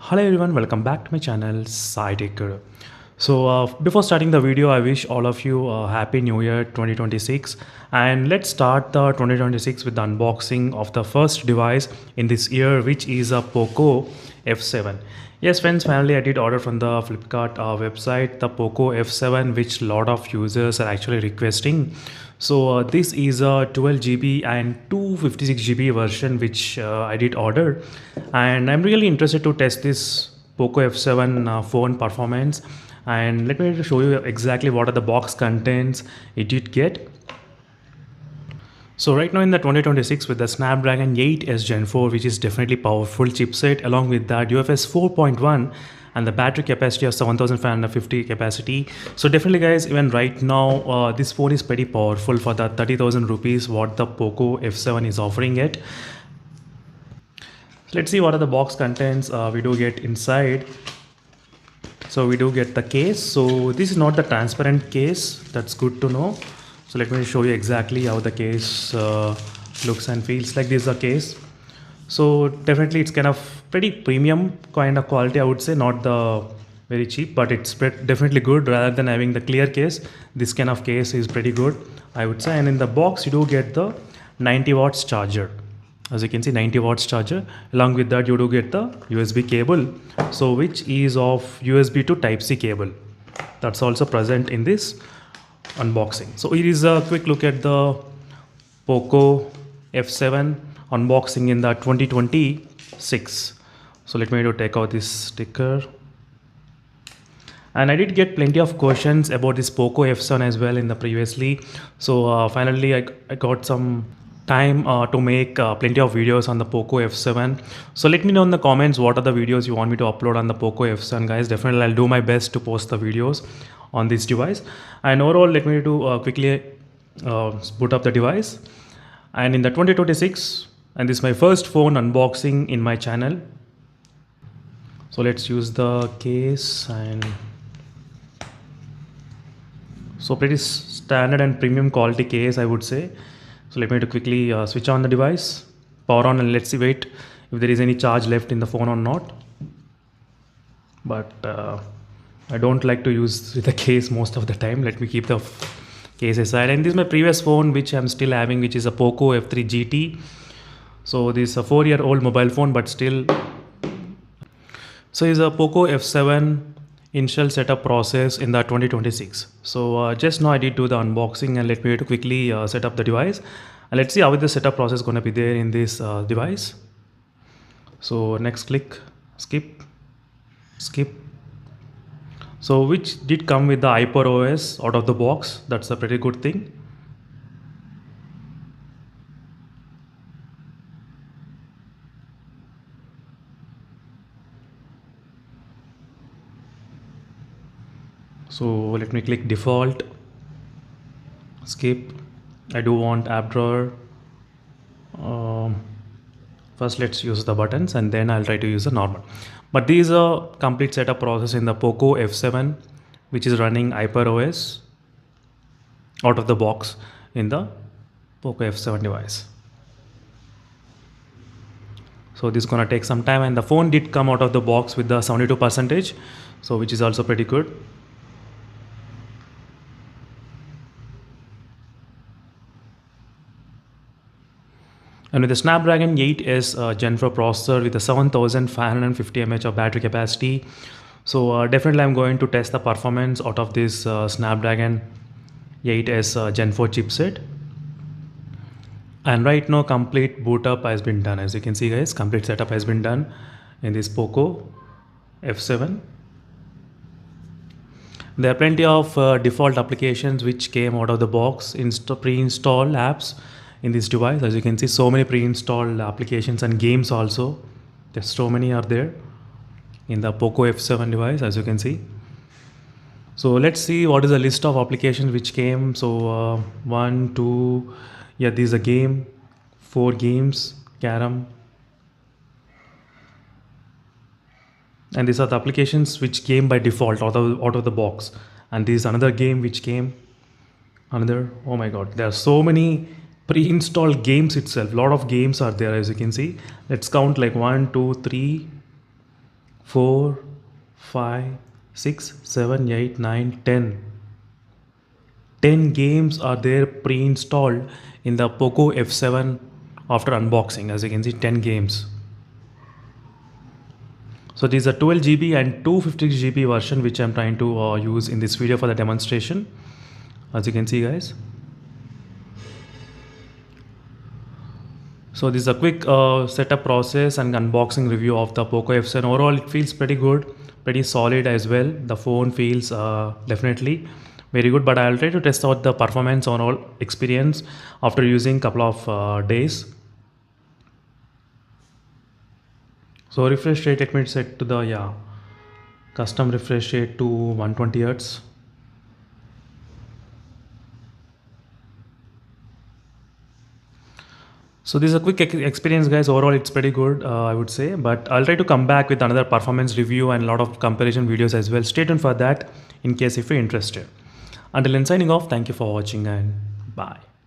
Hello everyone, welcome back to my channel SciTech. Before starting the video, I wish all of you a happy new year 2026, and let's start the 2026 with the unboxing of the first device in this year, which is a Poco F7. Yes friends, finally I did order from the Flipkart website the Poco F7, which a lot of users are actually requesting. This is a 12 GB and 256 GB version which I did order, and I'm really interested to test this Poco F7 phone performance. And let me show you exactly what are the box contents it did get. So right now in the 2026 with the Snapdragon 8s Gen 4, which is definitely powerful chipset, along with that UFS 4.1 and the battery capacity of 7550 capacity. So definitely guys, even right now this phone is pretty powerful for the 30,000 rupees what the Poco F7 is offering it. So let's see what are the box contents we do get inside. So we do get the case. So this is not the transparent case, that's good to know. So let me show you exactly how the case looks and feels like. This is a case. So definitely it's kind of pretty premium kind of quality, I would say, not the very cheap, but it's definitely good rather than having the clear case. This kind of case is pretty good, I would say. And in the box you do get the 90 watts charger. As you can see, 90 watts charger. Along with that you do get the USB cable, so which is of USB to Type C cable. That's also present in this unboxing. So it is a quick look at the Poco F7 unboxing in the 2026. So let me take out this sticker. And I did get plenty of questions about this Poco F7 as well in the previously. So finally I got some time to make plenty of videos on the Poco F7. So let me know in the comments what are the videos you want me to upload on the Poco F7 guys. Definitely I'll do my best to post the videos on this device. And overall, let me do quickly boot up the device. And in the 2026, and this is my first phone unboxing in my channel. So let's use the case, and so pretty standard and premium quality case, I would say. So let me quickly switch on the device, power on, and let's see wait if there is any charge left in the phone or not. But I don't like to use the case most of the time. Let me keep the case aside. And this is my previous phone which I'm still having, which is a Poco F3 GT. So this is a 4-year-old mobile phone, but still. So it's a Poco F7 initial setup process in the 2026. So just now I did do the unboxing, and let me quickly set up the device, and let's see how the setup process is going to be there in this device. So next click, skip. So which did come with the iQOO out of the box. That's a pretty good thing. So let me click default, skip. I do want app drawer. First let's use the buttons, and then I'll try to use the normal. But this is a complete setup process in the Poco F7, which is running iQOO out of the box in the Poco F7 device. So this is gonna take some time, and the phone did come out of the box with the 72%, so which is also pretty good. And with the Snapdragon 8s Gen 4 processor with a 7550 mAh of battery capacity. So definitely I'm going to test the performance out of this Snapdragon 8s Gen 4 chipset. And right now complete boot up has been done. As you can see guys, complete setup has been done in this Poco F7. There are plenty of default applications which came out of the box, pre-installed apps in this device. As you can see, so many pre-installed applications and games also. There's so many are there in the Poco F7 device, as you can see. So let's see what is the list of applications which came. So 1, 2, yeah, this is a game, 4 games, carom. And these are the applications which came by default out of the box. And this is another game which came, another, oh my god, there are so many pre-installed games itself. A lot of games are there, as you can see. Let's count like 1, 2, 3, 4, 5, 6, 7, 8, 9, 10. 10 games are there pre-installed in the Poco F7 after unboxing. As you can see, 10 games. So this is a 12 GB and 256 GB version which I'm trying to use in this video for the demonstration. As you can see, guys. So this is a quick setup process and unboxing review of the Poco F7. Overall, it feels pretty good, pretty solid as well. The phone feels definitely very good, but I'll try to test out the performance on all experience after using couple of days. So refresh rate, let me set to the custom refresh rate to 120 Hz. So this is a quick experience, guys. Overall, it's pretty good, I would say, but I'll try to come back with another performance review and a lot of comparison videos as well. Stay tuned for that in case if you're interested. Until then, signing off, thank you for watching and bye.